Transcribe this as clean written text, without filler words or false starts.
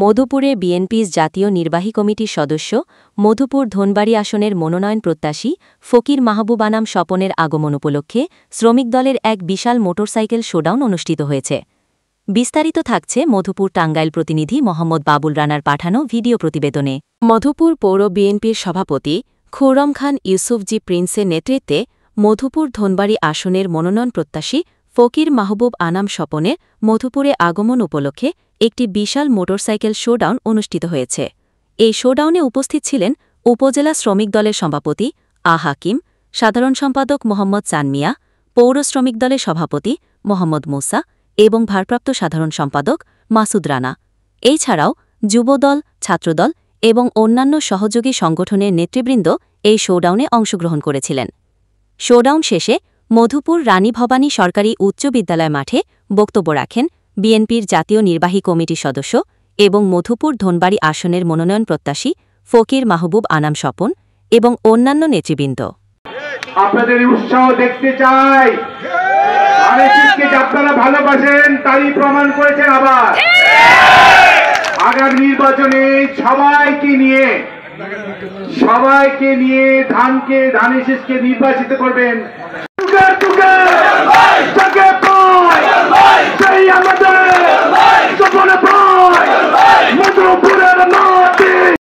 মধুপুরে বিএনপির জাতীয় নির্বাহী কমিটির সদস্য মধুপুর ধনবাড়ী আসনের মনোনয়ন প্রত্যাশী ফকির মাহবুব আনাম স্বপনের আগমন উপলক্ষে শ্রমিক দলের এক বিশাল মোটরসাইকেল শোডাউন অনুষ্ঠিত হয়েছে। বিস্তারিত থাকছে মধুপুর টাঙ্গাইল প্রতিনিধি মোহাম্মদ বাবুল রানার পাঠানো ভিডিও প্রতিবেদনে। মধুপুর পৌর বিএনপির সভাপতি খুররম খান ইউসুফজি প্রিন্সের নেতৃত্বে মধুপুর ধনবাড়ী আসনের মনোনয়ন প্রত্যাশী ফকির মাহবুব আনাম স্বপনের মধুপুরে আগমন উপলক্ষে একটি বিশাল মোটরসাইকেল শোডাউন অনুষ্ঠিত হয়েছে। এই শোডাউনে উপস্থিত ছিলেন উপজেলা শ্রমিক দলের সভাপতি হাকিম, সাধারণ সম্পাদক মোহাম্মদ চানমিয়া, পৌর শ্রমিক দলের সভাপতি মোহাম্মদ মুসা এবং ভারপ্রাপ্ত সাধারণ সম্পাদক মাসুদ রানা। এছাড়াও যুবদল, ছাত্রদল এবং অন্যান্য সহযোগী সংগঠনের নেতৃবৃন্দ এই শোডাউনে অংশগ্রহণ করেছিলেন। শোডাউন শেষে মধুপুর রানী ভবানী সরকারি উচ্চ বিদ্যালয় মাঠে বক্তব্য রাখেন বিএনপির জাতীয় নির্বাহী কমিটির সদস্য এবং মধুপুর ধনবাড়ী আসনের মনোনয়ন প্রত্যাশী ফকির মাহবুব আনাম স্বপন এবং অন্যান্য নেতৃবৃন্দ। আপনাদের উৎসাহ দেখতে চাই, আপনারা ভালোবাসেন তাই প্রমাণ করেছেন। আবার আগামী নির্বাচনে সবাইকে নিয়ে ধানের শীষকে নির্বাচিত করবেন।